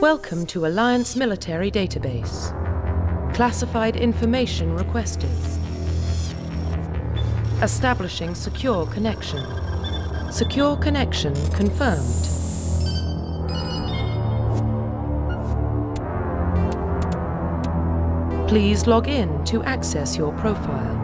Welcome to Alliance Military Database. Classified information requested. Establishing secure connection. Secure connection confirmed. Please log in to access your profile.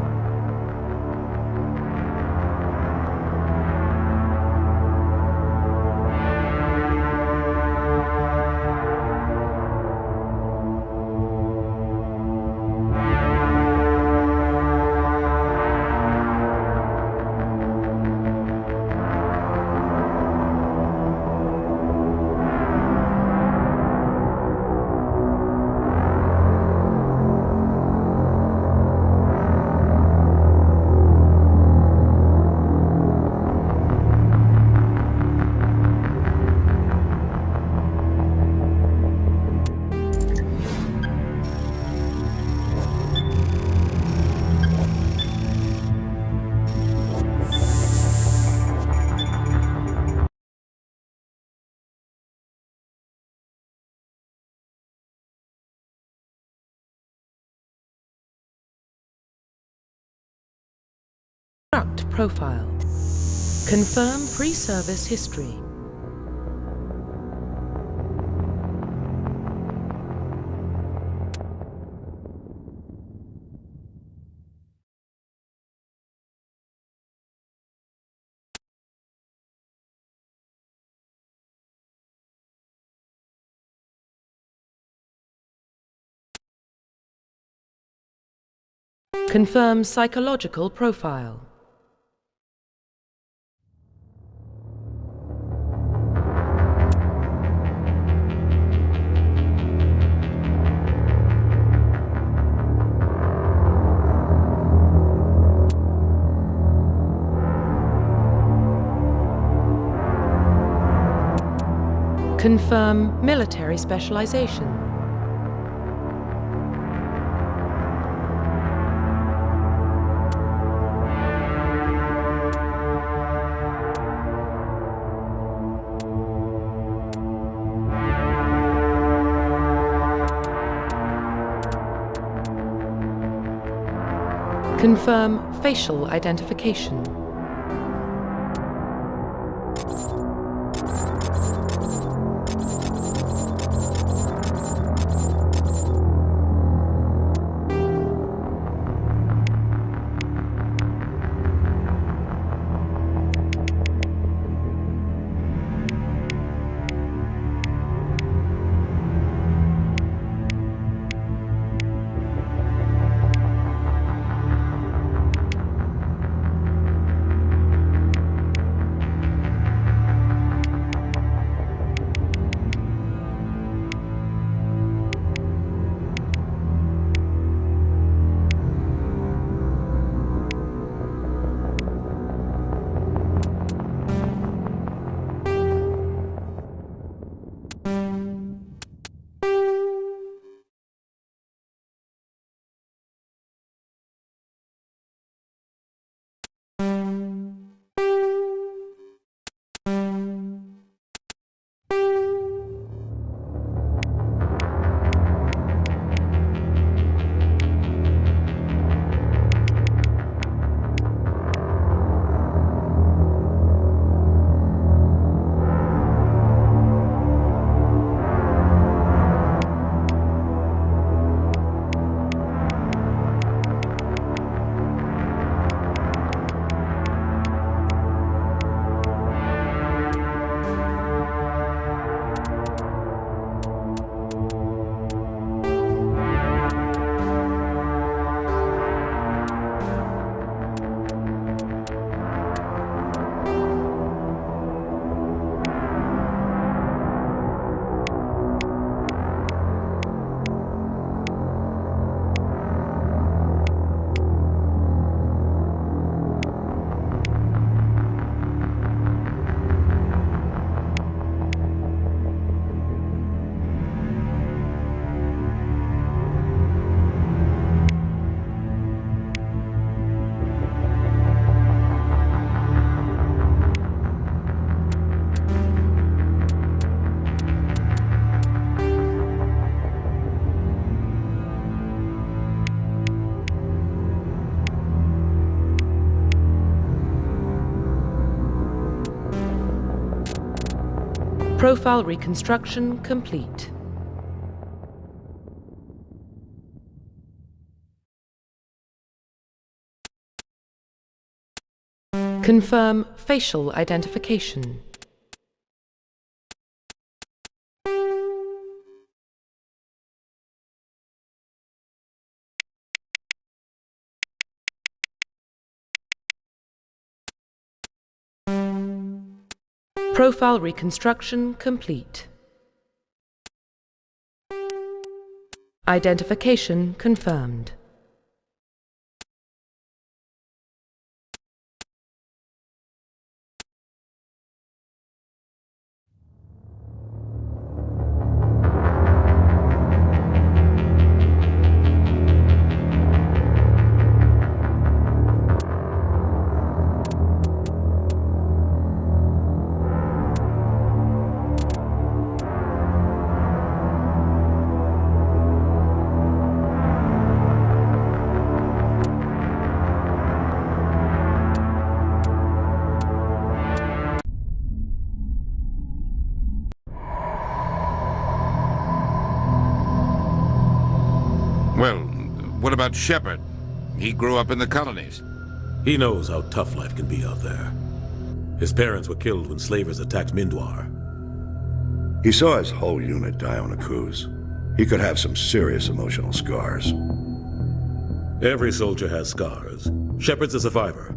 Construct profile. Confirm pre-service history. Confirm psychological profile. Confirm military specialization. Confirm facial identification. Profile reconstruction complete. Confirm facial identification. Profile reconstruction complete. Identification confirmed. Well, what about Shepard? He grew up in the colonies. He knows how tough life can be out there. His parents were killed when slavers attacked Mindwar. He saw his whole unit die on a cruise. He could have some serious emotional scars. Every soldier has scars. Shepard's a survivor.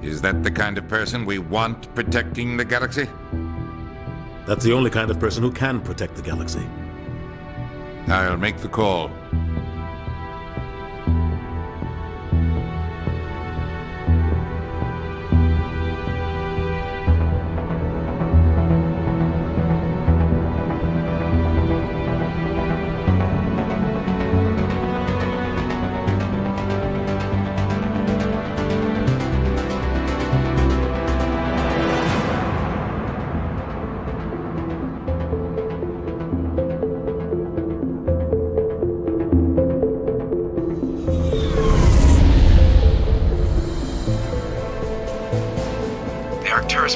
Is that the kind of person we want protecting the galaxy? That's the only kind of person who can protect the galaxy. I'll make the call.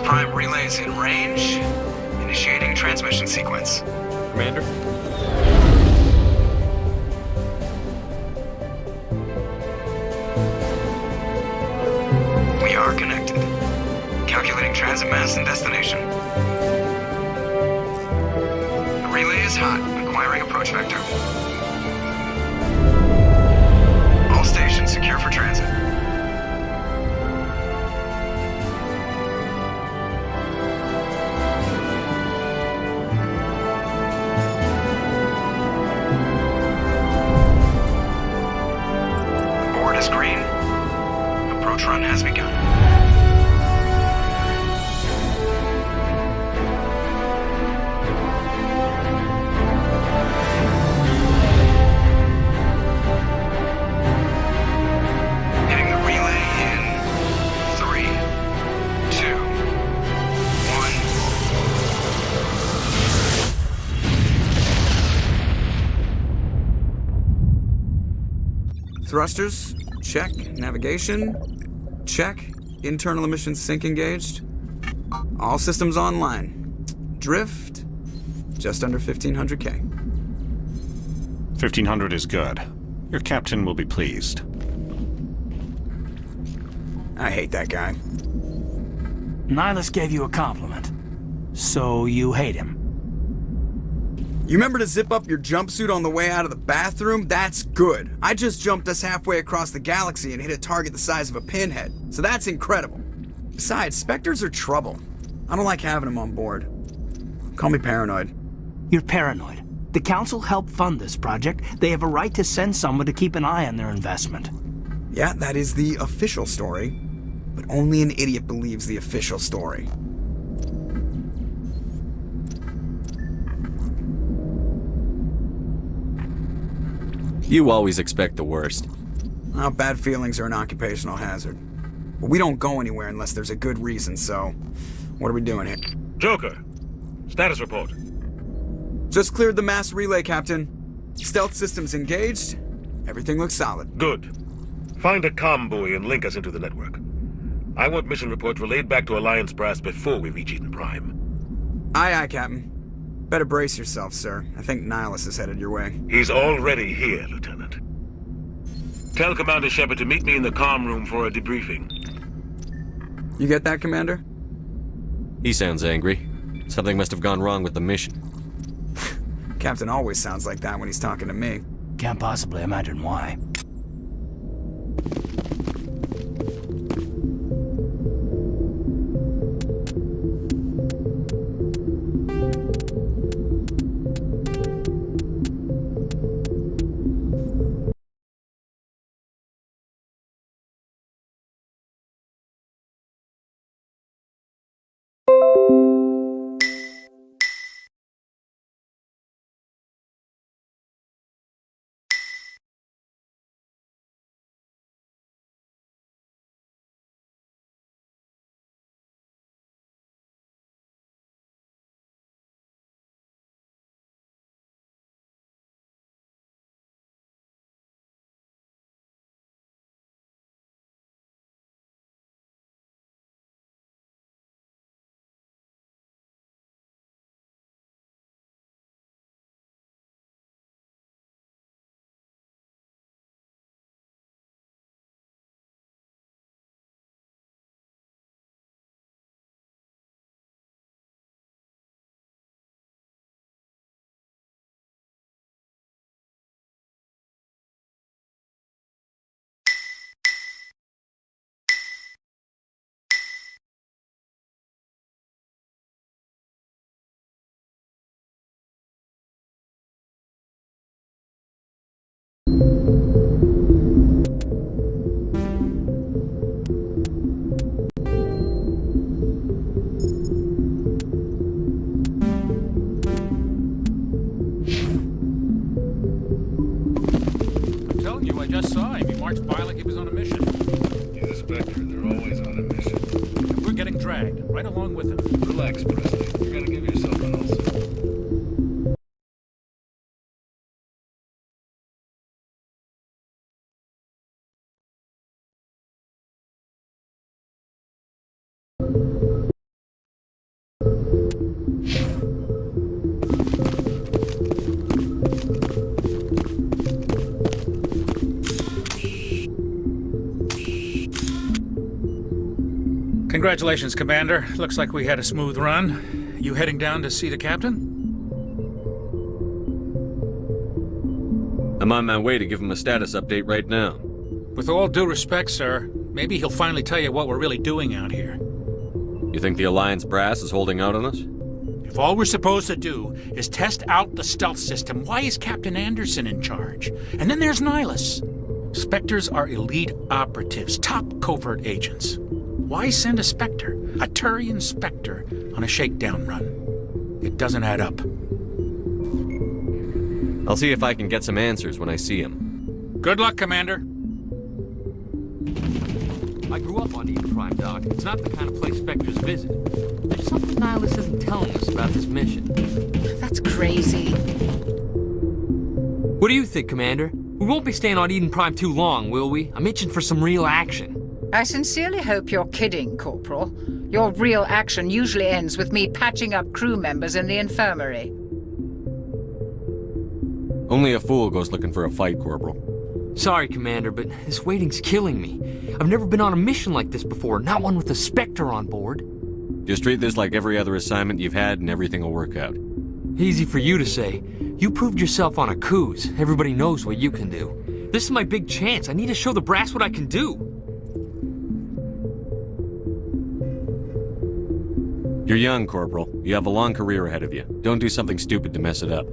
Prime relays in range. Initiating transmission sequence. Commander? We are connected. Calculating transit mass and destination. The relay is hot, acquiring approach vector. All stations secure for transit. Green. Approach run has begun. Hitting the relay in 3, 2, 1. Thrusters. Check. Navigation. Check. Internal emissions sync engaged. All systems online. Drift. Just under 1500K. 1500 is good. Your captain will be pleased. I hate that guy. Nihilus gave you a compliment. So you hate him. You remember to zip up your jumpsuit on the way out of the bathroom? That's good. I just jumped us halfway across the galaxy and hit a target the size of a pinhead. So that's incredible. Besides, Spectres are trouble. I don't like having them on board. Call me paranoid. You're paranoid. The Council helped fund this project. They have a right to send someone to keep an eye on their investment. Yeah, that is the official story. But only an idiot believes the official story. You always expect the worst. Well, bad feelings are an occupational hazard. But we don't go anywhere unless there's a good reason, so... What are we doing here? Joker, status report. Just cleared the mass relay, Captain. Stealth systems engaged. Everything looks solid. Good. Find a comm buoy and link us into the network. I want mission reports relayed back to Alliance Brass before we reach Eden Prime. Aye, aye, Captain. Better brace yourself, sir. I think Nihilus is headed your way. He's already here, Lieutenant. Tell Commander Shepard to meet me in the comm room for a debriefing. You get that, Commander? He sounds angry. Something must have gone wrong with the mission. Captain always sounds like that when he's talking to me. Can't possibly imagine why. I just saw him. He marched by like he was on a mission. He's a Spectre. They're always on a mission. And we're getting dragged right along with him. Relax, Presley. You're gonna give yourself an ulcer. Congratulations, Commander. Looks like we had a smooth run. You heading down to see the captain? I'm on my way to give him a status update right now. With all due respect, sir, maybe he'll finally tell you what we're really doing out here. You think the Alliance brass is holding out on us? If all we're supposed to do is test out the stealth system, why is Captain Anderson in charge? And then there's Nihilus. Spectres are elite operatives, top covert agents. Why send a Spectre, a Turian Spectre, on a shakedown run? It doesn't add up. I'll see if I can get some answers when I see him. Good luck, Commander. I grew up on Eden Prime, Doc. It's not the kind of place Spectres visit. There's something Nihilus isn't telling us about this mission. That's crazy. What do you think, Commander? We won't be staying on Eden Prime too long, will we? I'm itching for some real action. I sincerely hope you're kidding, Corporal. Your real action usually ends with me patching up crew members in the infirmary. Only a fool goes looking for a fight, Corporal. Sorry, Commander, but this waiting's killing me. I've never been on a mission like this before, not one with a Spectre on board. Just treat this like every other assignment you've had and everything will work out. Easy for you to say. You proved yourself on a cruise. Everybody knows what you can do. This is my big chance. I need to show the brass what I can do. You're young, Corporal. You have a long career ahead of you. Don't do something stupid to mess it up.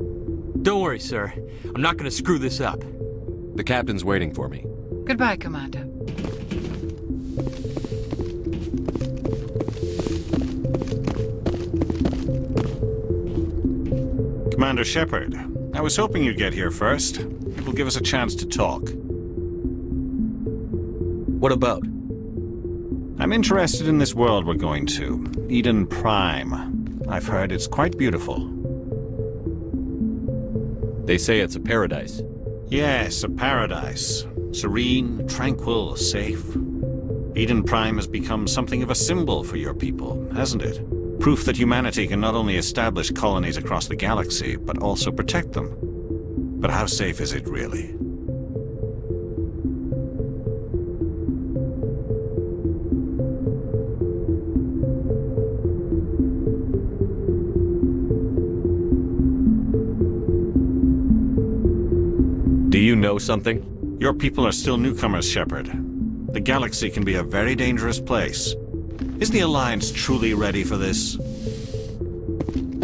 Don't worry, sir. I'm not gonna screw this up. The captain's waiting for me. Goodbye, Commander. Commander Shepard, I was hoping you'd get here first. It will give us a chance to talk. What about? I'm interested in this world we're going to, Eden Prime. I've heard it's quite beautiful. They say it's a paradise. Yes, a paradise. Serene, tranquil, safe. Eden Prime has become something of a symbol for your people, hasn't it? Proof that humanity can not only establish colonies across the galaxy, but also protect them. But how safe is it really? Do you know something? Your people are still newcomers, Shepard. The galaxy can be a very dangerous place. Is the Alliance truly ready for this?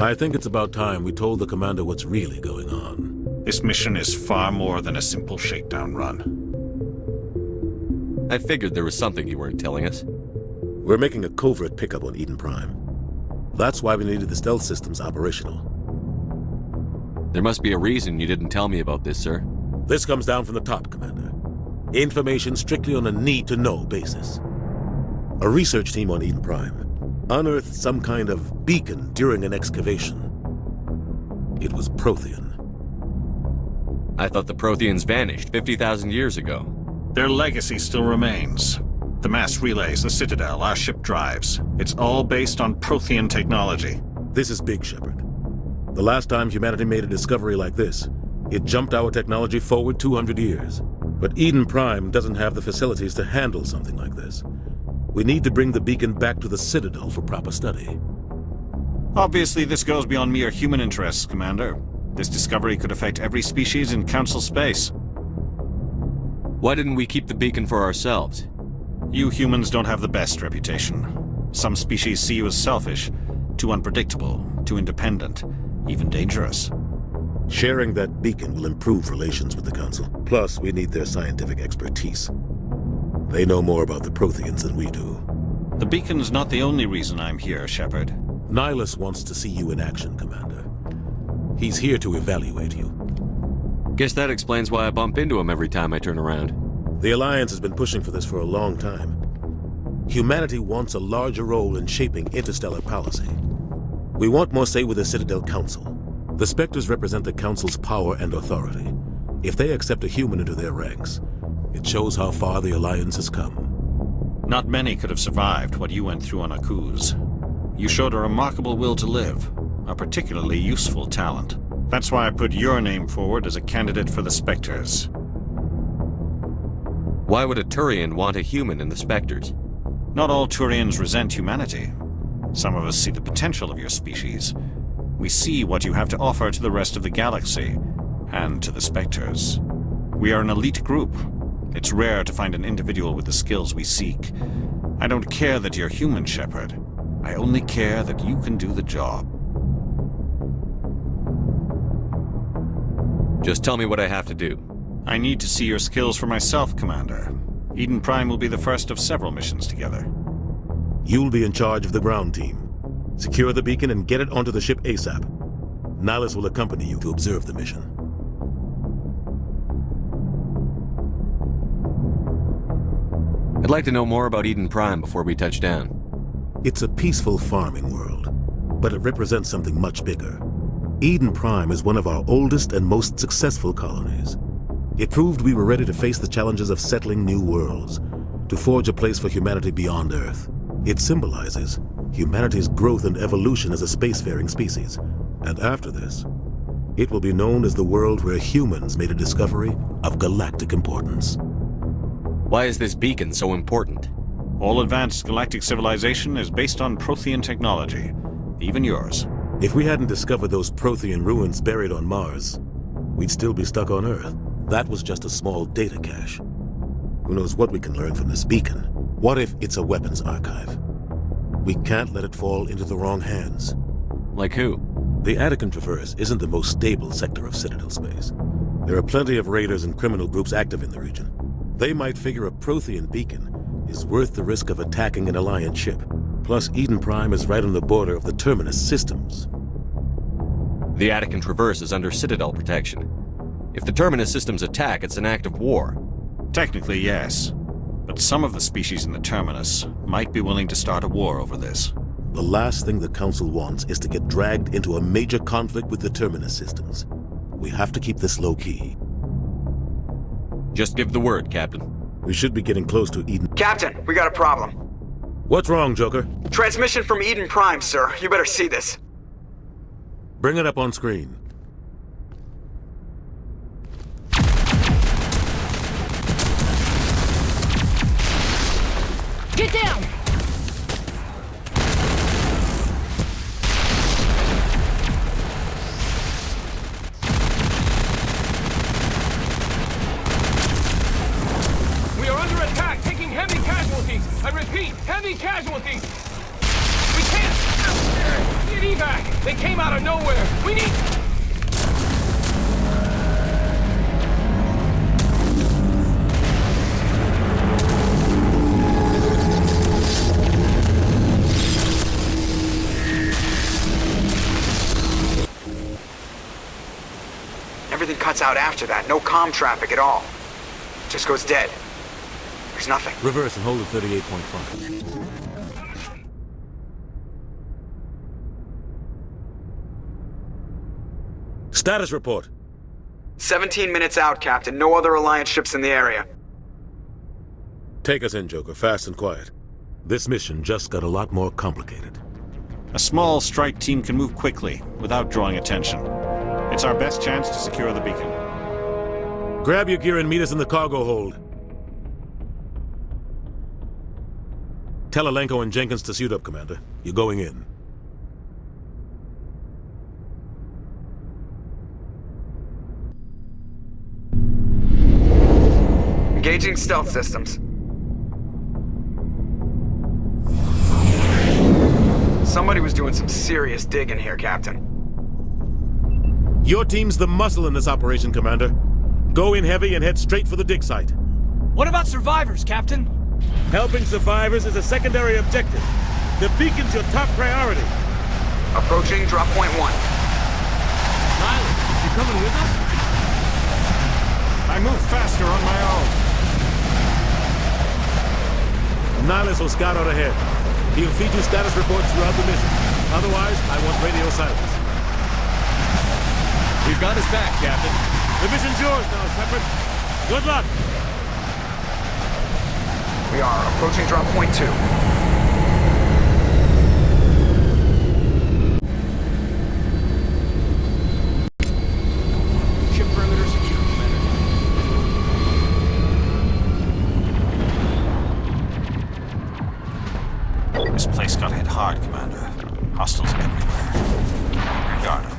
I think it's about time we told the commander what's really going on. This mission is far more than a simple shakedown run. I figured there was something you weren't telling us. We're making a covert pickup on Eden Prime. That's why we needed the stealth systems operational. There must be a reason you didn't tell me about this, sir. This comes down from the top, Commander. Information strictly on a need-to-know basis. A research team on Eden Prime unearthed some kind of beacon during an excavation. It was Prothean. I thought the Protheans vanished 50,000 years ago. Their legacy still remains. The mass relays, the Citadel, our ship drives. It's all based on Prothean technology. This is big, Shepard. The last time humanity made a discovery like this, it jumped our technology forward 200 years. But Eden Prime doesn't have the facilities to handle something like this. We need to bring the beacon back to the Citadel for proper study. Obviously, this goes beyond mere human interests, Commander. This discovery could affect every species in Council space. Why didn't we keep the beacon for ourselves? You humans don't have the best reputation. Some species see you as selfish, too unpredictable, too independent, even dangerous. Sharing that beacon will improve relations with the Council. Plus, we need their scientific expertise. They know more about the Protheans than we do. The beacon's not the only reason I'm here, Shepard. Nihilus wants to see you in action, Commander. He's here to evaluate you. Guess that explains why I bump into him every time I turn around. The Alliance has been pushing for this for a long time. Humanity wants a larger role in shaping interstellar policy. We want more say with the Citadel Council. The Spectres represent the Council's power and authority. If they accept a human into their ranks, it shows how far the Alliance has come. Not many could have survived what you went through on Akuz. You showed a remarkable will to live, a particularly useful talent. That's why I put your name forward as a candidate for the Spectres. Why would a Turian want a human in the Spectres? Not all Turians resent humanity. Some of us see the potential of your species. We see what you have to offer to the rest of the galaxy, and to the Spectres. We are an elite group. It's rare to find an individual with the skills we seek. I don't care that you're human, Shepard. I only care that you can do the job. Just tell me what I have to do. I need to see your skills for myself, Commander. Eden Prime will be the first of several missions together. You'll be in charge of the ground team. Secure the beacon and get it onto the ship ASAP. Nihilus will accompany you to observe the mission. I'd like to know more about Eden Prime before we touch down. It's a peaceful farming world, but it represents something much bigger. Eden Prime is one of our oldest and most successful colonies. It proved we were ready to face the challenges of settling new worlds, to forge a place for humanity beyond Earth. It symbolizes humanity's growth and evolution as a spacefaring species. And after this, it will be known as the world where humans made a discovery of galactic importance. Why is this beacon so important? All advanced galactic civilization is based on Prothean technology, even yours. If we hadn't discovered those Prothean ruins buried on Mars, we'd still be stuck on Earth. That was just a small data cache. Who knows what we can learn from this beacon? What if it's a weapons archive? We can't let it fall into the wrong hands. Like who? The Attican Traverse isn't the most stable sector of Citadel space. There are plenty of raiders and criminal groups active in the region. They might figure a Prothean beacon is worth the risk of attacking an Alliance ship. Plus, Eden Prime is right on the border of the Terminus systems. The Attican Traverse is under Citadel protection. If the Terminus systems attack, it's an act of war. Technically, yes. But some of the species in the Terminus might be willing to start a war over this. The last thing the Council wants is to get dragged into a major conflict with the Terminus systems. We have to keep this low-key. Just give the word, Captain. We should be getting close to Eden. Captain, we got a problem. What's wrong, Joker? Transmission from Eden Prime, sir. You better see this. Bring it up on screen. Get down! We are under attack, taking heavy casualties. I repeat, heavy casualties. We can't get evac. They came out of nowhere. We need... Everything cuts out after that. No comm traffic at all. Just goes dead. There's nothing. Reverse and hold at 38.5. Status report. 17 minutes out, Captain. No other Alliance ships in the area. Take us in, Joker, fast and quiet. This mission just got a lot more complicated. A small strike team can move quickly, without drawing attention. It's our best chance to secure the beacon. Grab your gear and meet us in the cargo hold. Tell Alenko and Jenkins to suit up, Commander. You're going in. Engaging stealth systems. Somebody was doing some serious digging here, Captain. Your team's the muscle in this operation, Commander. Go in heavy and head straight for the dig site. What about survivors, Captain? Helping survivors is a secondary objective. The beacon's your top priority. Approaching drop point 1. Riley, you coming with us? I move faster on my own. Nihilus will scout out ahead. He'll feed you status reports throughout the mission. Otherwise, I want radio silence. We've got his back, Captain. The mission's yours now, Shepard. Good luck. We are approaching drop point 2. Ship perimeter secure, Commander. This place got hit hard, Commander. Hostiles everywhere. Guard 'em.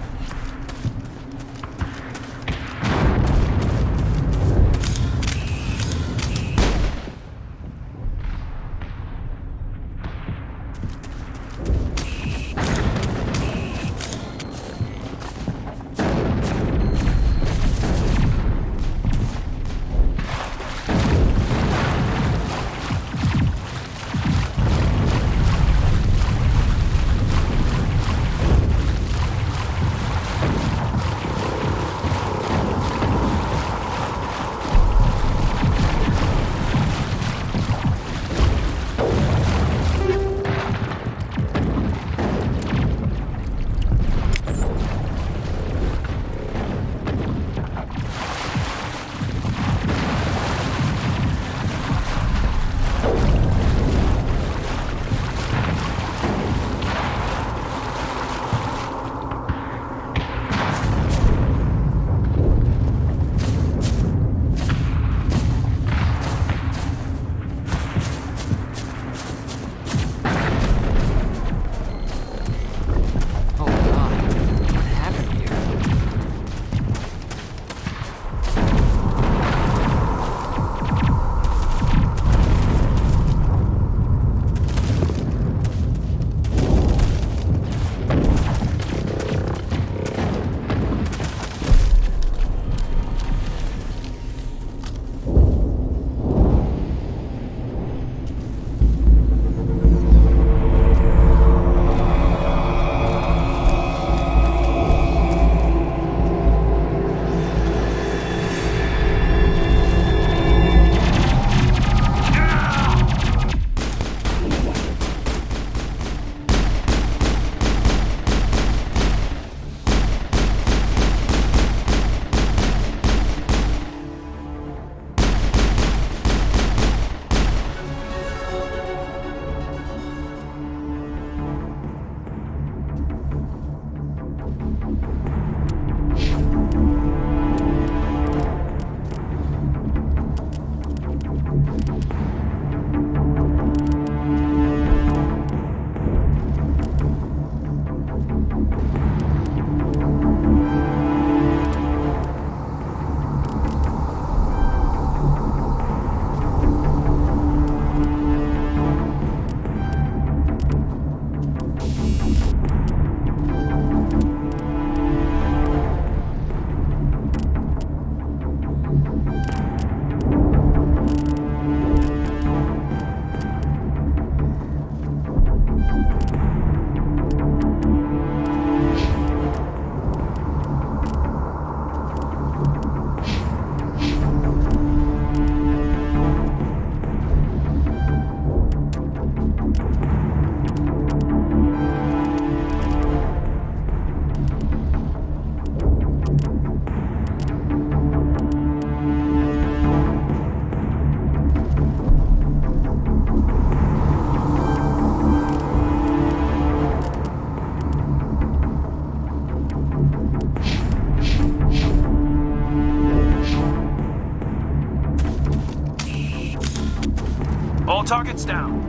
targets down.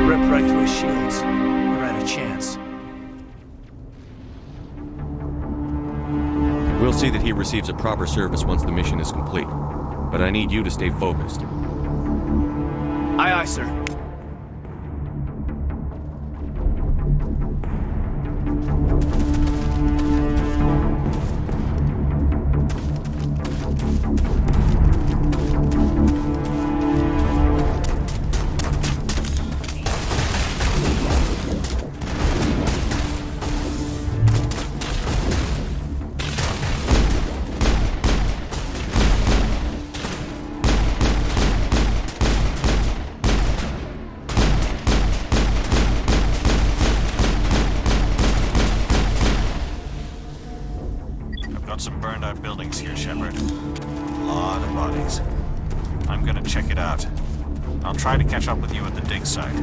Ripped right through his shields. Never had a chance. We'll see that he receives a proper service once the mission is complete. But I need you to stay focused. Aye, aye, sir. Some burned out buildings here, Shepard. A lot of bodies. I'm gonna check it out. I'll try to catch up with you at the dig site.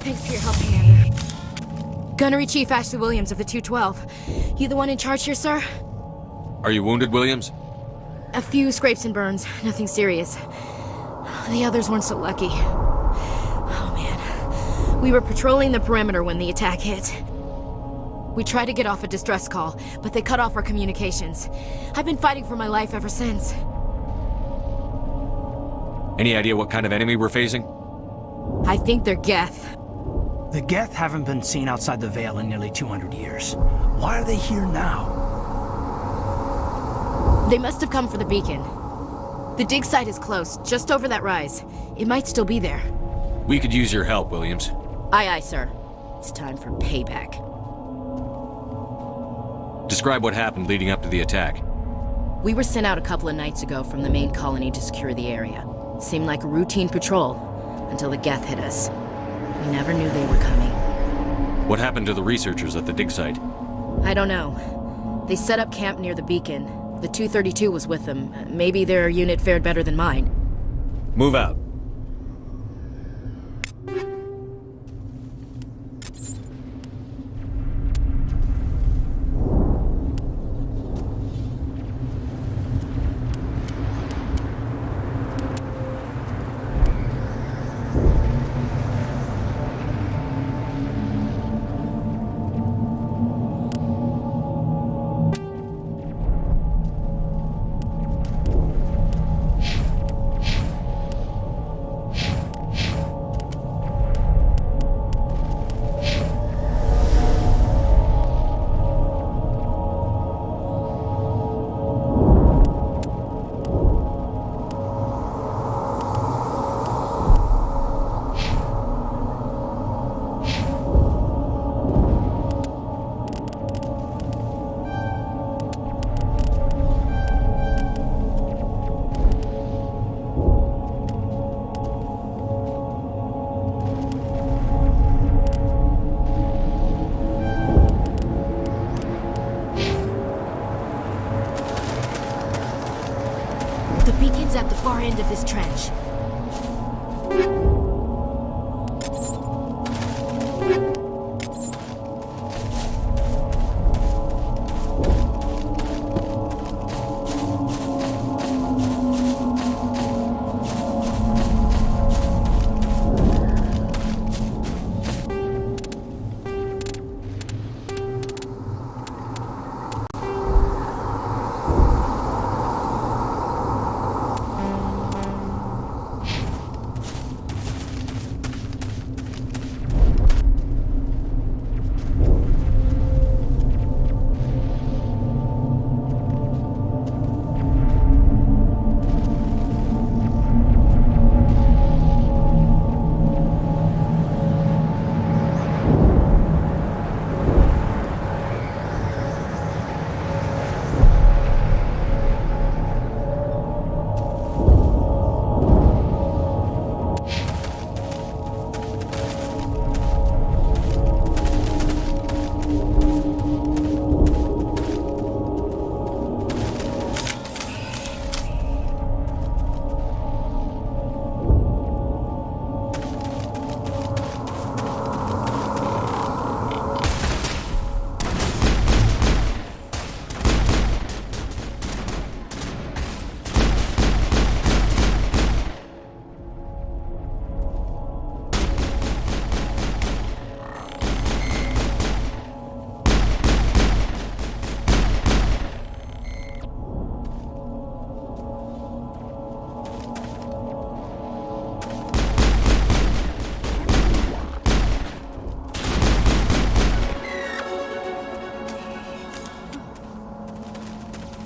Thanks for your help, Commander. Gunnery Chief Ashley Williams of the 212. You the one in charge here, sir? Are you wounded, Williams? A few scrapes and burns, nothing serious. The others weren't so lucky. Oh man. We were patrolling the perimeter when the attack hit. We tried to get off a distress call, but they cut off our communications. I've been fighting for my life ever since. Any idea what kind of enemy we're facing? I think they're Geth. The Geth haven't been seen outside the Veil in nearly 200 years. Why are they here now? They must have come for the beacon. The dig site is close, just over that rise. It might still be there. We could use your help, Williams. Aye, aye, sir. It's time for payback. Describe what happened leading up to the attack. We were sent out a couple of nights ago from the main colony to secure the area. Seemed like a routine patrol, until the Geth hit us. We never knew they were coming. What happened to the researchers at the dig site? I don't know. They set up camp near the beacon. The 232 was with them. Maybe their unit fared better than mine. Move out. end of this trench.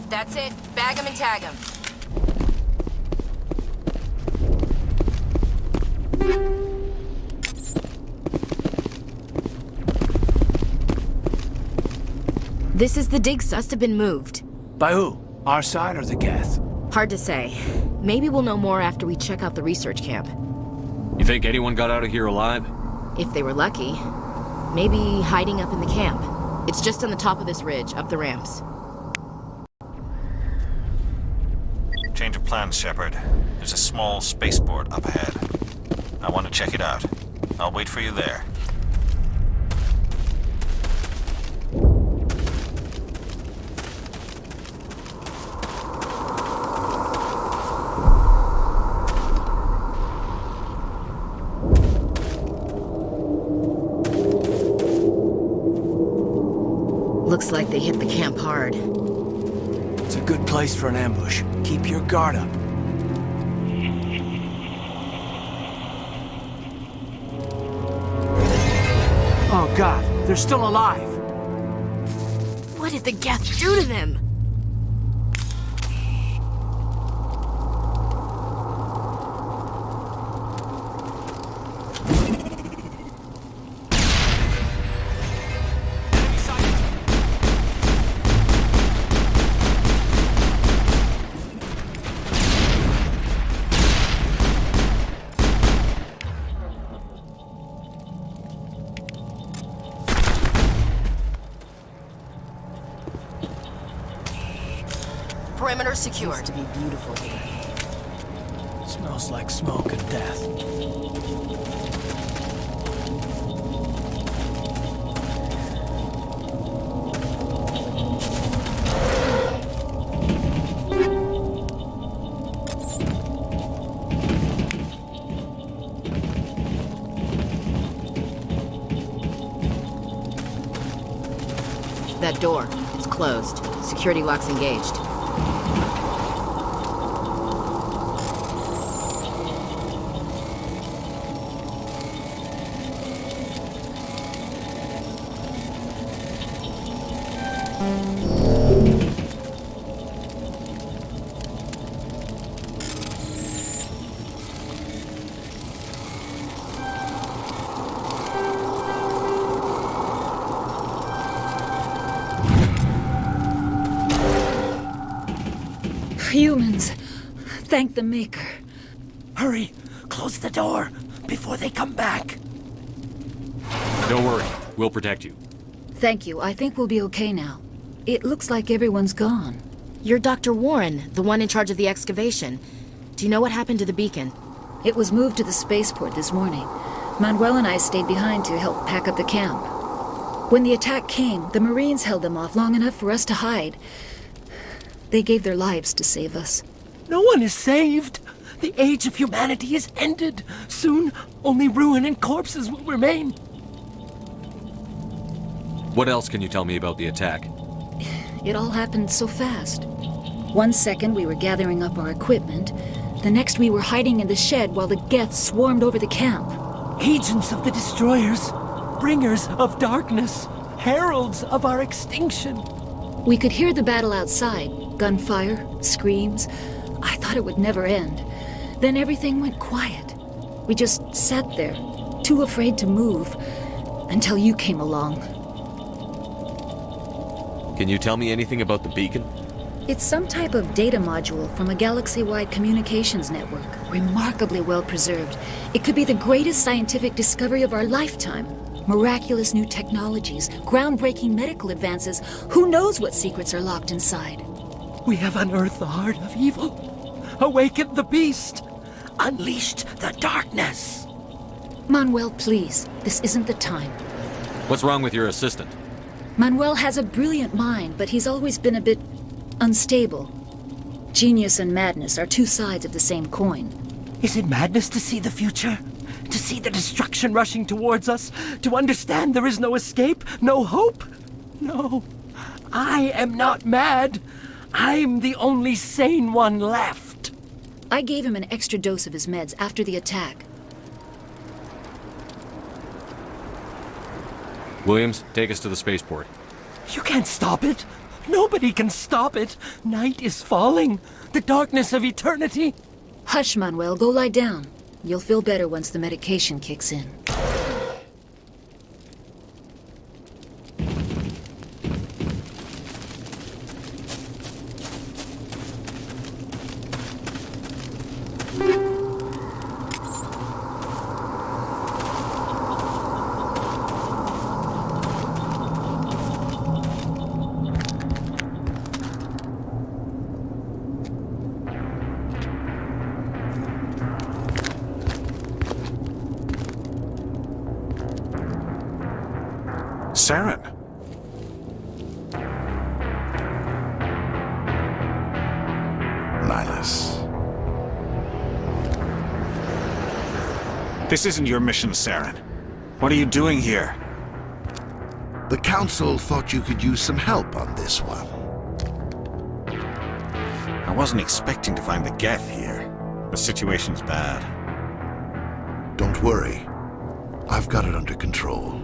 That's it. Bag 'em and tag 'em. This is the dig sus have been moved. By who? Our side or the Geth? Hard to say. Maybe we'll know more after we check out the research camp. You think anyone got out of here alive? If they were lucky. Maybe hiding up in the camp. It's just on the top of this ridge, up the ramps. Change of plans, Shepard. There's a small spaceport up ahead. I want to check it out. I'll wait for you there. Looks like they hit the camp hard. It's a good place for an ambush. Keep your guard up. Oh God, they're still alive. What did the Geth do to them? Perimeter secured. Used to be beautiful here. Smells like smoke and death. That door, it's closed. Security lock's engaged. Humans. Thank the Maker. Hurry! Close the door before they come back. Don't worry. We'll protect you. Thank you. I think we'll be okay now. It looks like everyone's gone. You're Dr. Warren, the one in charge of the excavation. Do you know what happened to the beacon? It was moved to the spaceport this morning. Manuel and I stayed behind to help pack up the camp. When the attack came, the Marines held them off long enough for us to hide. They gave their lives to save us. No one is saved. The age of humanity is ended. Soon, only ruin and corpses will remain. What else can you tell me about the attack? It all happened so fast. 1 second we were gathering up our equipment. The next we were hiding in the shed while the Geth swarmed over the camp. Agents of the destroyers. Bringers of darkness. Heralds of our extinction. We could hear the battle outside. Gunfire, screams. I thought it would never end. Then everything went quiet. We just sat there, too afraid to move, until you came along. Can you tell me anything about the beacon? It's some type of data module from a galaxy-wide communications network, remarkably well preserved. It could be the greatest scientific discovery of our lifetime. Miraculous new technologies, groundbreaking medical advances. Who knows what secrets are locked inside? We have unearthed the heart of evil, awakened the beast, unleashed the darkness. Manuel, please, this isn't the time. What's wrong with your assistant? Manuel has a brilliant mind, but he's always been a bit unstable. Genius and madness are two sides of the same coin. Is it madness to see the future? To see the destruction rushing towards us? To understand there is no escape? No hope? No. I am not mad. I'm the only sane one left. I gave him an extra dose of his meds after the attack. Williams, take us to the spaceport. You can't stop it. Nobody can stop it. Night is falling. The darkness of eternity. Hush, Manuel. Go lie down. You'll feel better once the medication kicks in. Saren. Nihilus. This isn't your mission, Saren. What are you doing here? The Council thought you could use some help on this one. I wasn't expecting to find the Geth here. The situation's bad. Don't worry. I've got it under control.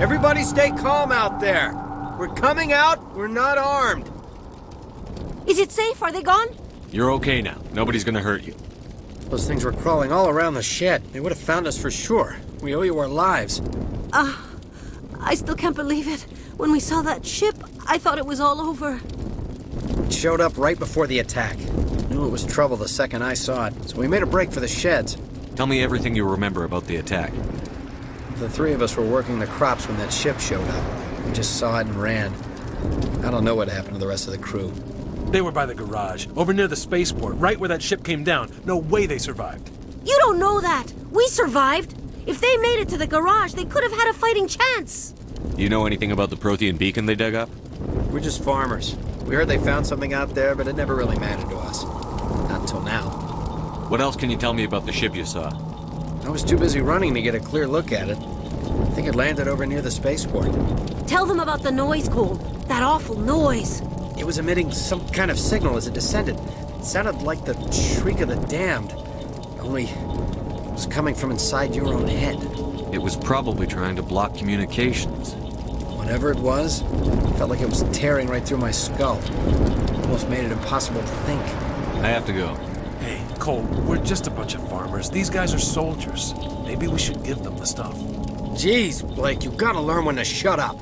Everybody stay calm out there. We're coming out, we're not armed. Is it safe? Are they gone? You're okay now. Nobody's gonna hurt you. Those things were crawling all around the shed. They would have found us for sure. We owe you our lives. I still can't believe it. When we saw that ship, I thought it was all over. It showed up right before the attack. Knew it was trouble the second I saw it, so we made a break for the sheds. Tell me everything you remember about the attack. The three of us were working the crops when that ship showed up. We just saw it and ran. I don't know what happened to the rest of the crew. They were by the garage, over near the spaceport, right where that ship came down. No way they survived. You don't know that. We survived. If they made it to the garage, they could have had a fighting chance. Do you know anything about the Prothean beacon they dug up? We're just farmers. We heard they found something out there, but it never really mattered to us. Not until now. What else can you tell me about the ship you saw? I was too busy running to get a clear look at it. I think it landed over near the spaceport. Tell them about the noise, Cole. That awful noise. It was emitting some kind of signal as it descended. It sounded like the shriek of the damned. Only it was coming from inside your own head. It was probably trying to block communications. Whatever it was, it felt like it was tearing right through my skull. Almost made it impossible to think. I have to go. Hey, Cole, we're just a bunch of farmers. These guys are soldiers. Maybe we should give them the stuff. Jeez, Blake, you gotta learn when to shut up.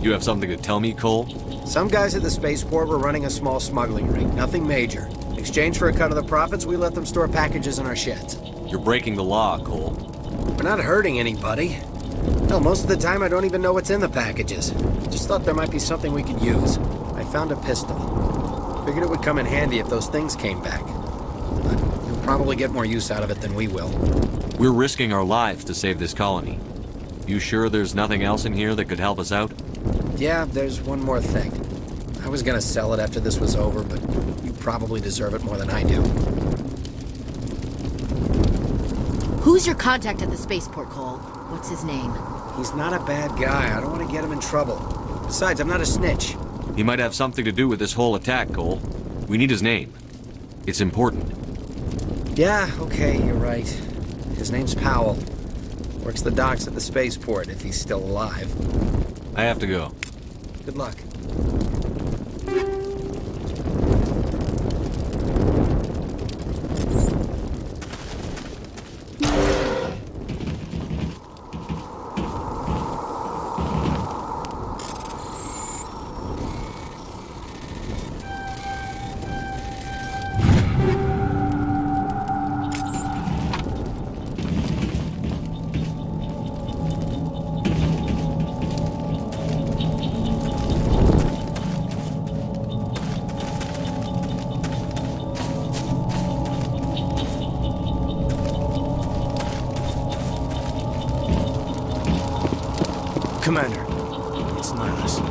You have something to tell me, Cole? Some guys at the spaceport were running a small smuggling ring, nothing major. In exchange for a cut of the profits, we let them store packages in our sheds. You're breaking the law, Cole. We're not hurting anybody. Hell, most of the time I don't even know what's in the packages. Just thought there might be something we could use. I found a pistol. Figured it would come in handy if those things came back. But you'll probably get more use out of it than we will. We're risking our lives to save this colony. You sure there's nothing else in here that could help us out? Yeah, there's one more thing. I was gonna sell it after this was over, but you probably deserve it more than I do. Who's your contact at the spaceport, Cole? What's his name? He's not a bad guy. I don't want to get him in trouble. Besides, I'm not a snitch. He might have something to do with this whole attack, Cole. We need his name. It's important. Yeah, okay, you're right. His name's Powell. Works the docks at the spaceport, if he's still alive. I have to go. Good luck. Commander, it's Nihilus.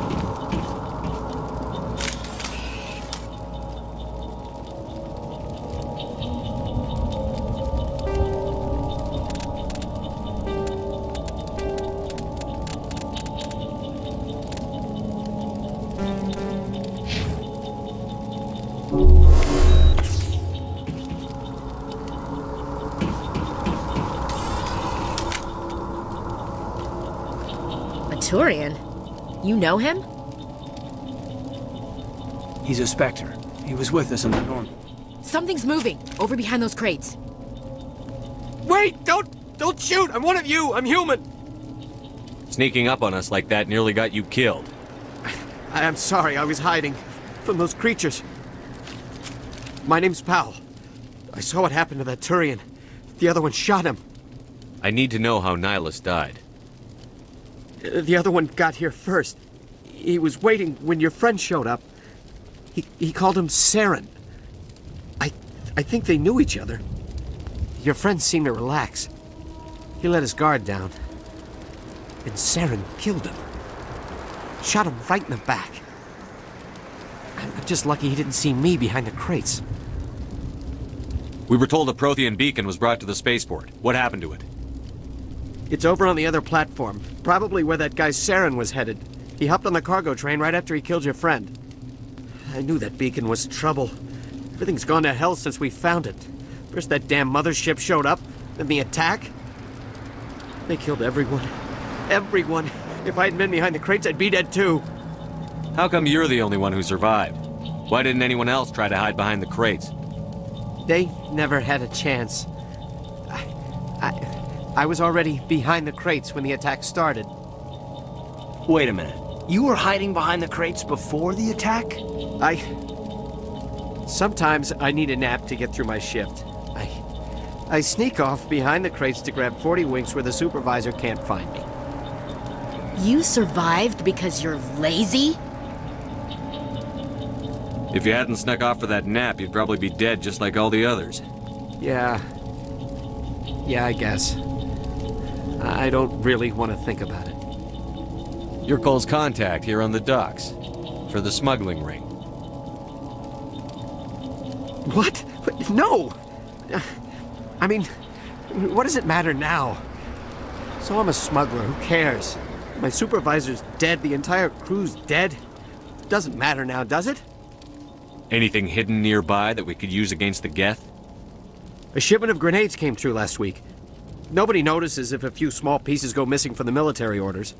Turian? You know him? He's a Spectre. He was with us in the norm. Something's moving, over behind those crates. Wait! Don't shoot! I'm one of you! I'm human! Sneaking up on us like that nearly got you killed. I'm sorry, I was hiding from those creatures. My name's Powell. I saw what happened to that Turian. The other one shot him. I need to know how Nihilus died. The other one got here first. He was waiting when your friend showed up. He called him Saren. I think they knew each other. Your friend seemed to relax. He let his guard down. And Saren killed him. Shot him right in the back. I'm just lucky he didn't see me behind the crates. We were told a Prothean beacon was brought to the spaceport. What happened to it? It's over on the other platform, probably where that guy Saren was headed. He hopped on the cargo train right after he killed your friend. I knew that beacon was trouble. Everything's gone to hell since we found it. First that damn mothership showed up, then the attack. They killed everyone. everyone. If I hadn't been behind the crates, I'd be dead too. How come you're the only one who survived? Why didn't anyone else try to hide behind the crates? They never had a chance. I was already behind the crates when the attack started. Wait a minute. You were hiding behind the crates before the attack? Sometimes I need a nap to get through my shift. I sneak off behind the crates to grab 40 winks where the supervisor can't find me. You survived because you're lazy? If you hadn't snuck off for that nap, you'd probably be dead just like all the others. Yeah, I guess. I don't really want to think about it. You're Cole's contact here on the docks. For the smuggling ring. What? No! I mean, what does it matter now? So I'm a smuggler, who cares? My supervisor's dead, the entire crew's dead. Doesn't matter now, does it? Anything hidden nearby that we could use against the Geth? A shipment of grenades came through last week. Nobody notices if a few small pieces go missing from the military orders.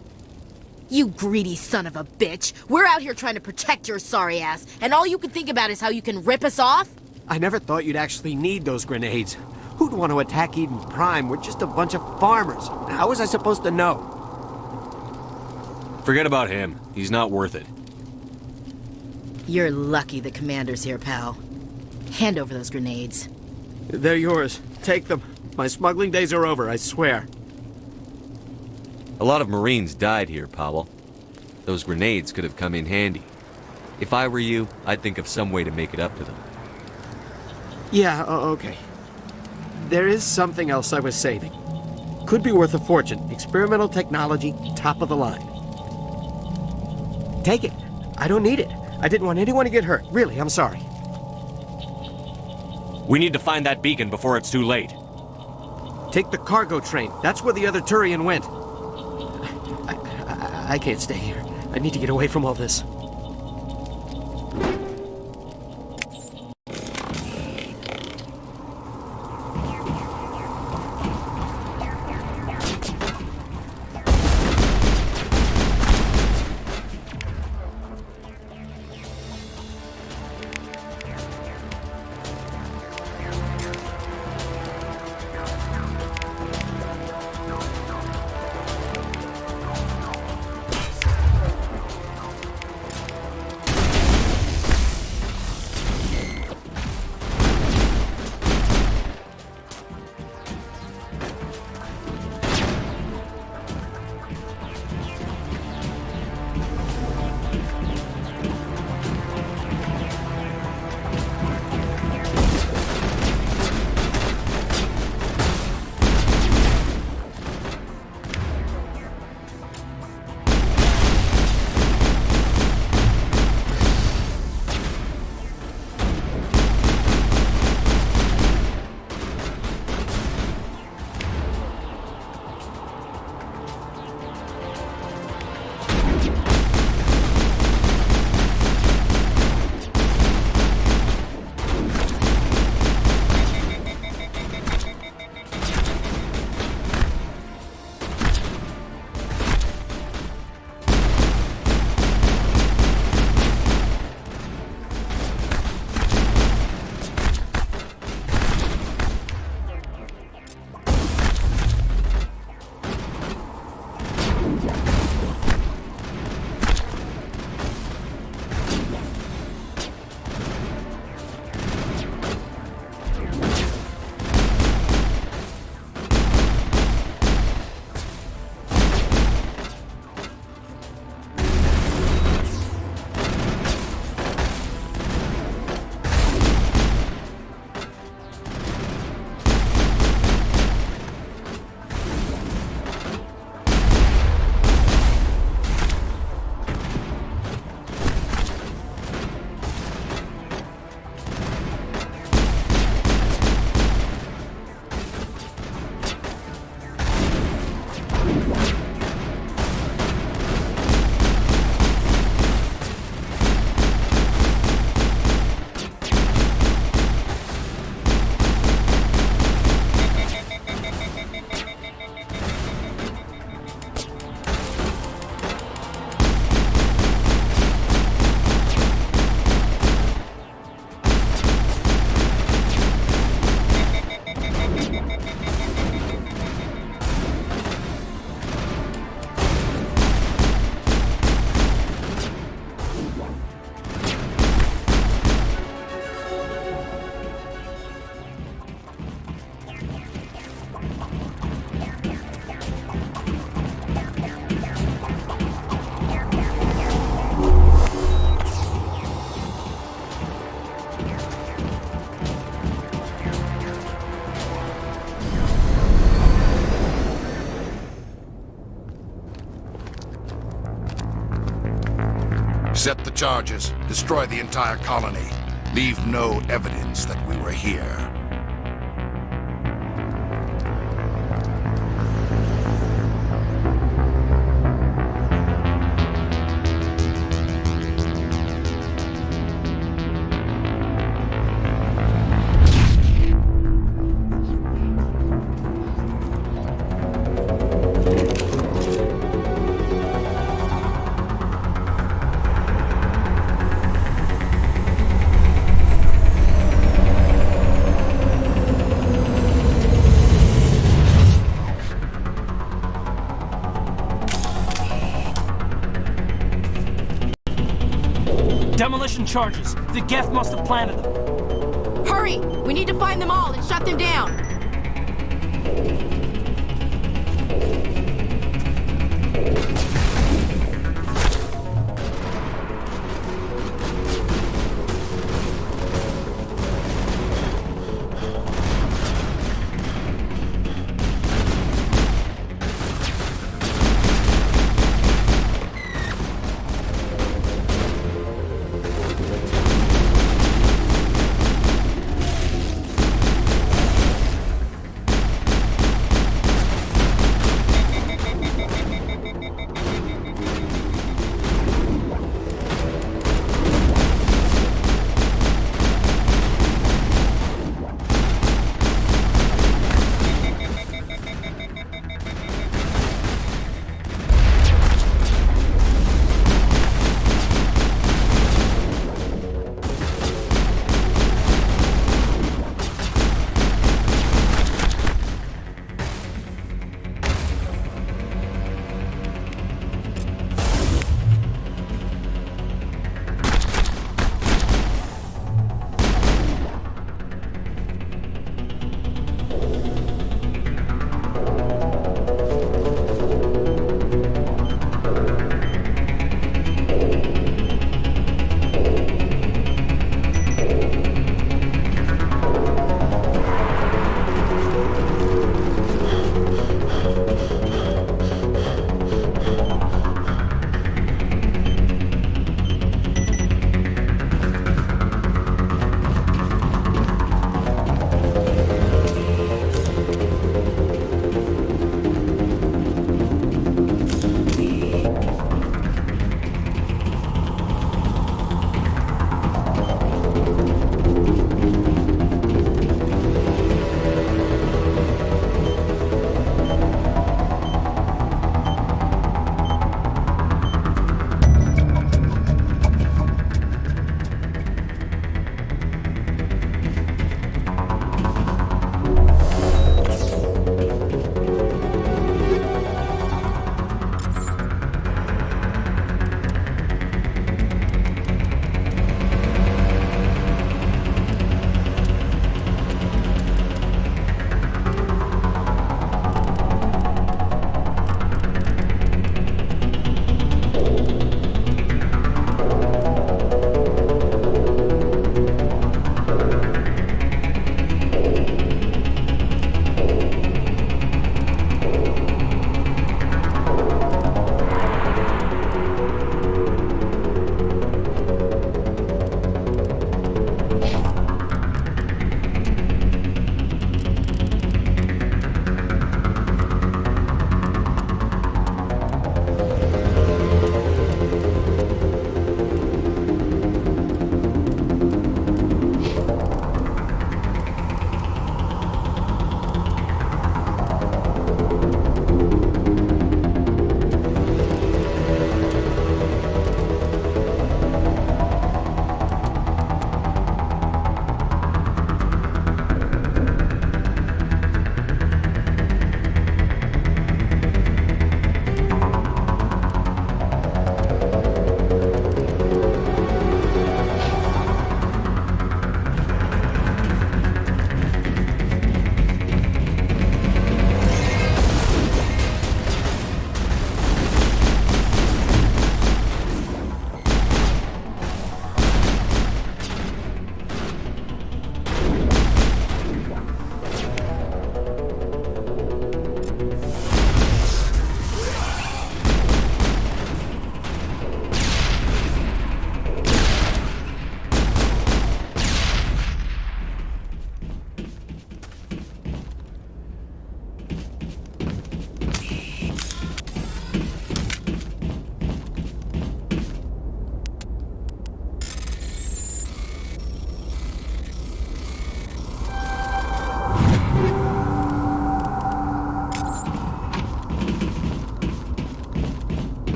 You greedy son of a bitch! We're out here trying to protect your sorry ass, and all you can think about is how you can rip us off? I never thought you'd actually need those grenades. Who'd want to attack Eden Prime? We're just a bunch of farmers. How was I supposed to know? Forget about him. He's not worth it. You're lucky the commander's here, pal. Hand over those grenades. They're yours. Take them. My smuggling days are over, I swear. A lot of Marines died here, Powell. Those grenades could have come in handy. If I were you, I'd think of some way to make it up to them. Yeah, okay. There is something else I was saving. Could be worth a fortune. Experimental technology, top of the line. Take it. I don't need it. I didn't want anyone to get hurt. Really, I'm sorry. We need to find that beacon before it's too late. Take the cargo train. That's where the other Turian went. I can't stay here. I need to get away from all this. Set the charges. Destroy the entire colony. Leave no evidence that we were here. Demolition charges. The Geth must have planted them. Hurry! We need to find them all and shut them down.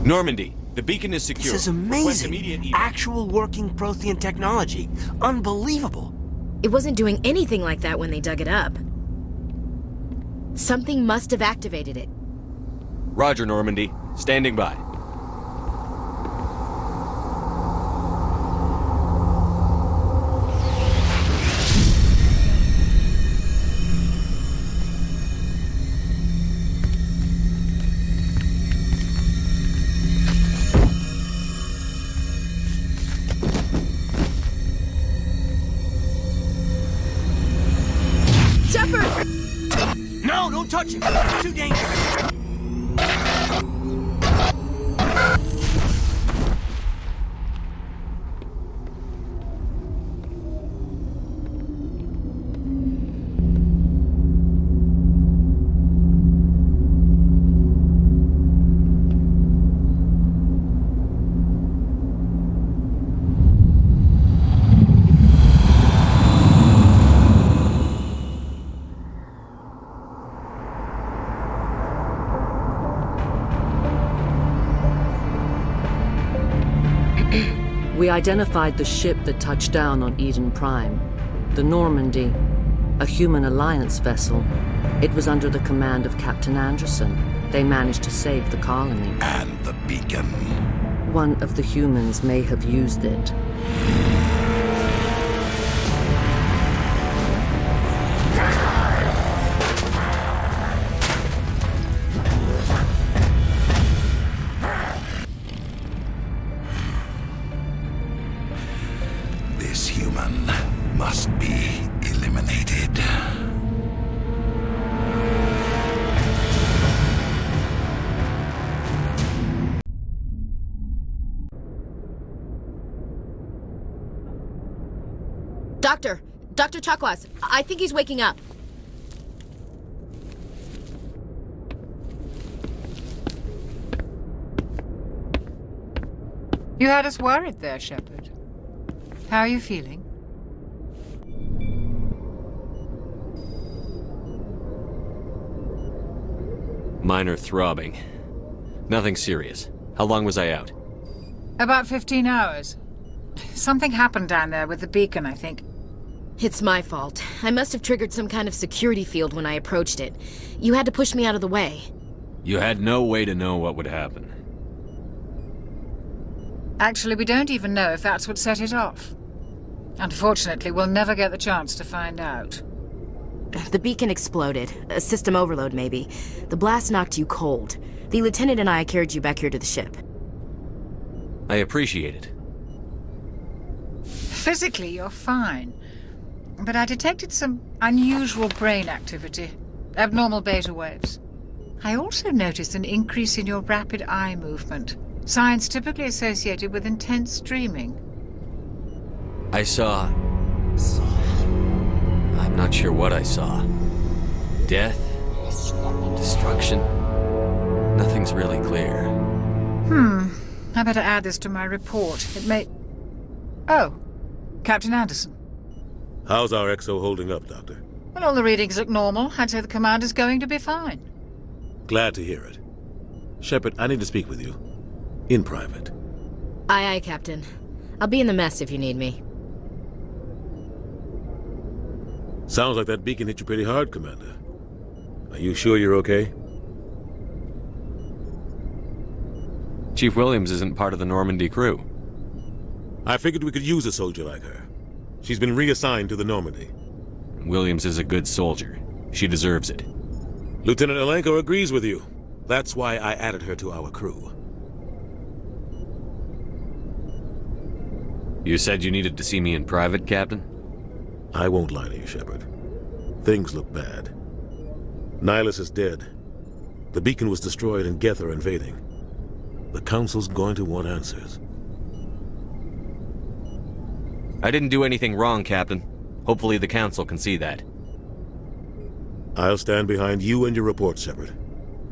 Normandy, the beacon is secure. This is amazing. Actual working Prothean technology. Unbelievable. It wasn't doing anything like that when they dug it up. Something must have activated it. Roger, Normandy. Standing by. No, don't touch him. It's too dangerous. We identified the ship that touched down on Eden Prime. The Normandy, a human alliance vessel. It was under the command of Captain Anderson. They managed to save the colony. And the beacon. One of the humans may have used it. This human must be eliminated. Dr. Chakwas, I think he's waking up. You had us worried there, Shepard. How are you feeling? Minor throbbing. Nothing serious. How long was I out? About 15 hours. Something happened down there with the beacon, I think. It's my fault. I must have triggered some kind of security field when I approached it. You had to push me out of the way. You had no way to know what would happen. Actually, we don't even know if that's what set it off. Unfortunately, we'll never get the chance to find out. The beacon exploded. A system overload, maybe. The blast knocked you cold. The lieutenant and I carried you back here to the ship. I appreciate it. Physically, you're fine. But I detected some unusual brain activity. Abnormal beta waves. I also noticed an increase in your rapid eye movement. Signs typically associated with intense dreaming. I saw... I'm not sure what I saw. Death? Destruction? Nothing's really clear. I better add this to my report. It may... Oh, Captain Anderson. How's our XO holding up, Doctor? Well, all the readings look normal. I'd say the commander's going to be fine. Glad to hear it. Shepard, I need to speak with you. In private. Aye, Captain. I'll be in the mess if you need me. Sounds like that beacon hit you pretty hard, Commander. Are you sure you're okay? Chief Williams isn't part of the Normandy crew. I figured we could use a soldier like her. She's been reassigned to the Normandy. Williams is a good soldier. She deserves it. Lieutenant Alenko agrees with you. That's why I added her to our crew. You said you needed to see me in private, Captain? I won't lie to you, Shepard. Things look bad. Nihilus is dead. The beacon was destroyed and Geth are invading. The Council's going to want answers. I didn't do anything wrong, Captain. Hopefully the Council can see that. I'll stand behind you and your report, Shepard.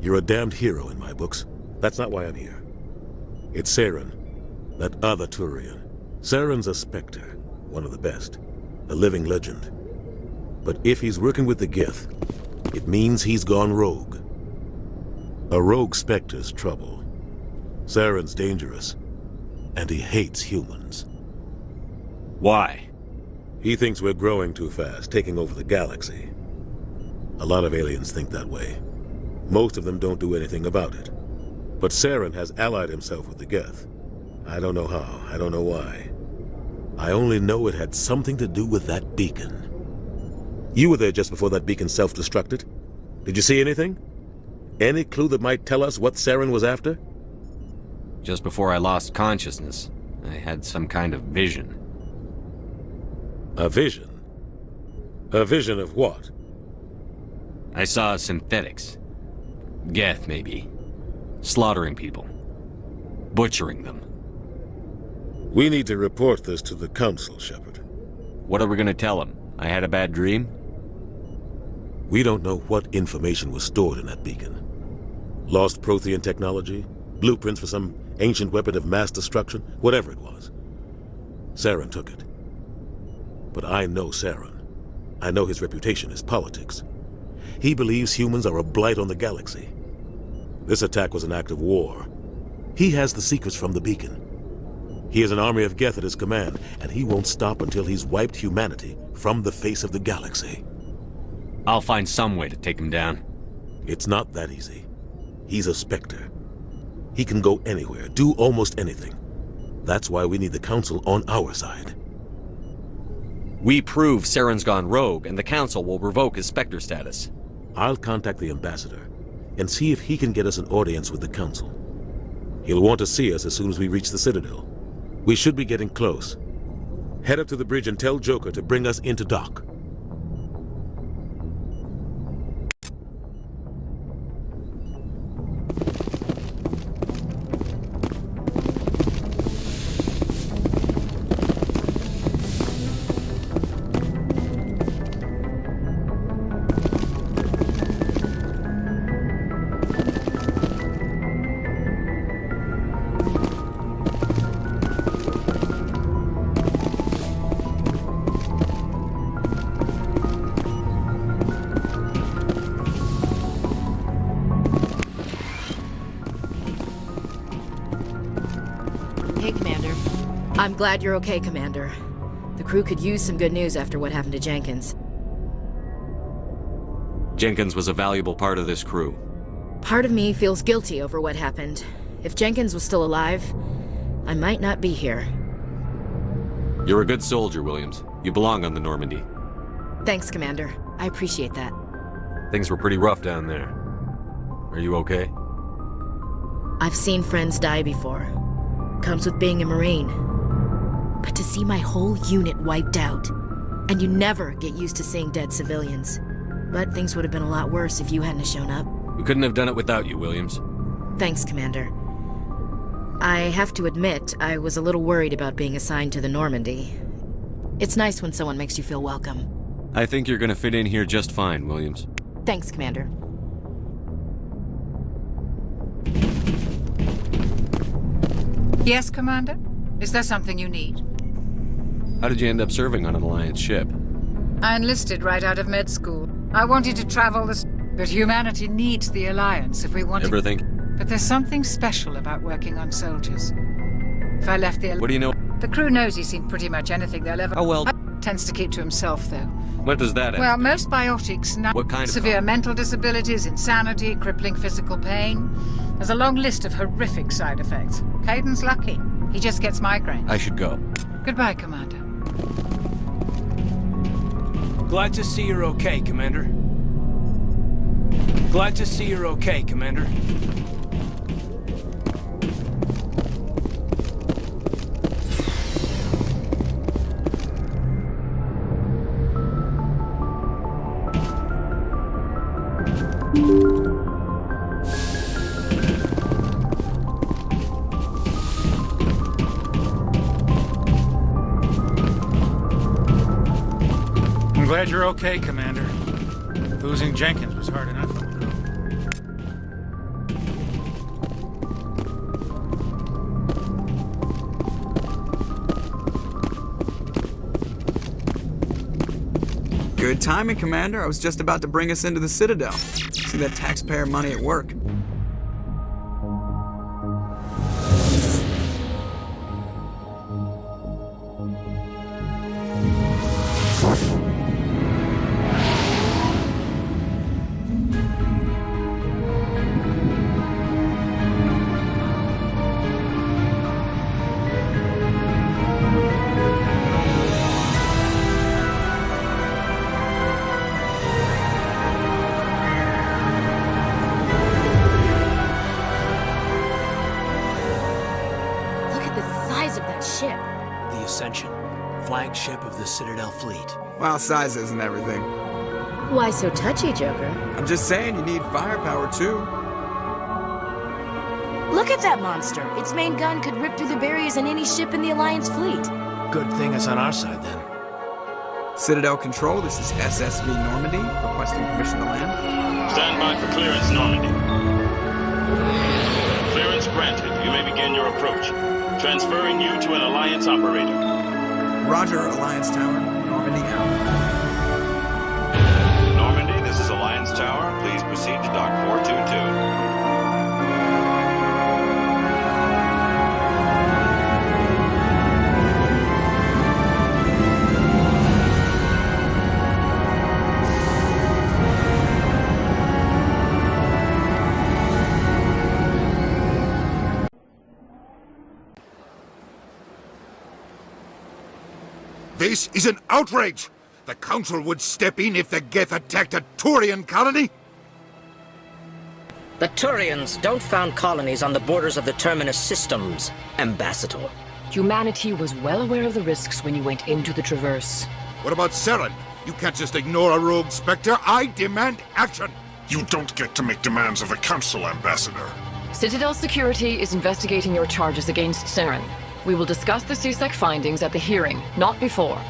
You're a damned hero in my books. That's not why I'm here. It's Saren, that other Turian. Saren's a Spectre, one of the best. A living legend. But if he's working with the Geth, it means he's gone rogue. A rogue Spectre's trouble. Saren's dangerous, and he hates humans. Why? He thinks we're growing too fast, taking over the galaxy. A lot of aliens think that way. Most of them don't do anything about it. But Saren has allied himself with the Geth. I don't know how, I don't know why. I only know it had something to do with that beacon. You were there just before that beacon self-destructed. Did you see anything? Any clue that might tell us what Saren was after? Just before I lost consciousness, I had some kind of vision. A vision? A vision of what? I saw synthetics. Geth, maybe. Slaughtering people. Butchering them. We need to report this to the Council, Shepard. What are we gonna tell them? I had a bad dream? We don't know what information was stored in that beacon. Lost Prothean technology? Blueprints for some ancient weapon of mass destruction? Whatever it was. Saren took it. But I know Saren. I know his reputation is politics. He believes humans are a blight on the galaxy. This attack was an act of war. He has the secrets from the beacon. He has an army of Geth at his command, and he won't stop until he's wiped humanity from the face of the galaxy. I'll find some way to take him down. It's not that easy. He's a Spectre. He can go anywhere, do almost anything. That's why we need the Council on our side. We prove Saren's gone rogue, and the Council will revoke his Spectre status. I'll contact the Ambassador and see if he can get us an audience with the Council. He'll want to see us as soon as we reach the Citadel. We should be getting close. Head up to the bridge and tell Joker to bring us into dock. Hey, Commander. I'm glad you're okay, Commander. The crew could use some good news after what happened to Jenkins. Jenkins was a valuable part of this crew. Part of me feels guilty over what happened. If Jenkins was still alive, I might not be here. You're a good soldier, Williams. You belong on the Normandy. Thanks, Commander. I appreciate that. Things were pretty rough down there. Are you okay? I've seen friends die before. Comes with being a Marine. But to see my whole unit wiped out, and you never get used to seeing dead civilians. But things would have been a lot worse if you hadn't shown up. We couldn't have done it without you, Williams. Thanks, Commander. I have to admit, I was a little worried about being assigned to the Normandy. It's nice when someone makes you feel welcome. I think you're gonna fit in here just fine, Williams. Thanks, Commander. Yes, Commander? Is there something you need? How did you end up serving on an Alliance ship? I enlisted right out of med school. I wanted to travel but humanity needs the Alliance if we want Ever think? But there's something special about working on soldiers. If I left the What do you know? The crew knows he's seen pretty much anything they'll ever... Oh, well... Tends to keep to himself, though. What does that Well, most biotics now... What kind of... Severe mental disabilities, insanity, crippling physical pain. There's a long list of horrific side effects. Caden's lucky. He just gets migraines. I should go. Goodbye, Commander. Glad to see you're okay, Commander. Glad to see you're okay, Commander. I'm glad you're okay, Commander. Losing Jenkins was hard enough on the crew. Good timing, Commander. I was just about to bring us into the Citadel. See that taxpayer money at work. flagship of the Citadel fleet. Well, size isn't everything. Why so touchy, Joker? I'm just saying you need firepower, too. Look at that monster. Its main gun could rip through the barriers in any ship in the Alliance fleet. Good thing it's on our side, then. Citadel Control, this is SSV Normandy, requesting permission to land. Stand by for clearance, Normandy. Clearance granted. You may begin your approach. Transferring you to an Alliance operator. Roger, Alliance Tower. Normandy out. Normandy, this is Alliance Tower. Please proceed to Dock 422. This is an outrage! The Council would step in if the Geth attacked a Turian colony? The Turians don't found colonies on the borders of the Terminus systems, Ambassador. Humanity was well aware of the risks when you went into the Traverse. What about Saren? You can't just ignore a rogue Spectre. I demand action! You don't get to make demands of the Council, Ambassador. Citadel Security is investigating your charges against Saren. We will discuss the CSEC findings at the hearing, not before.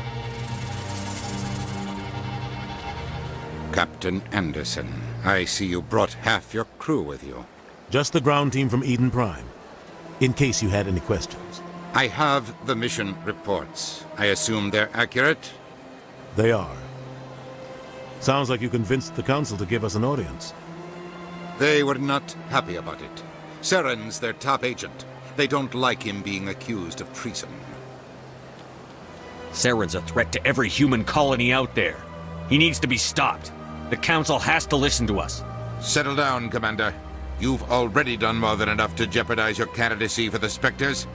Captain Anderson, I see you brought half your crew with you. Just the ground team from Eden Prime, in case you had any questions. I have the mission reports. I assume they're accurate? They are. Sounds like you convinced the Council to give us an audience. They were not happy about it. Saren's their top agent. They don't like him being accused of treason. Saren's a threat to every human colony out there. He needs to be stopped. The Council has to listen to us. Settle down, Commander. You've already done more than enough to jeopardize your candidacy for the Spectres.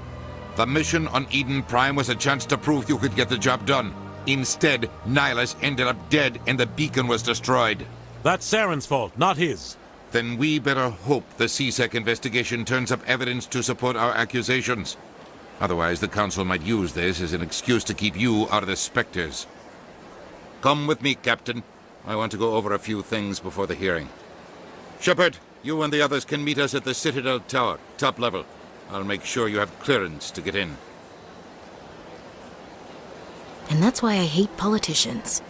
The mission on Eden Prime was a chance to prove you could get the job done. Instead, Nihilus ended up dead and the beacon was destroyed. That's Saren's fault, not his. Then we better hope the CSEC investigation turns up evidence to support our accusations. Otherwise, the Council might use this as an excuse to keep you out of the Spectres. Come with me, Captain. I want to go over a few things before the hearing. Shepard, you and the others can meet us at the Citadel Tower, top level. I'll make sure you have clearance to get in. And that's why I hate politicians.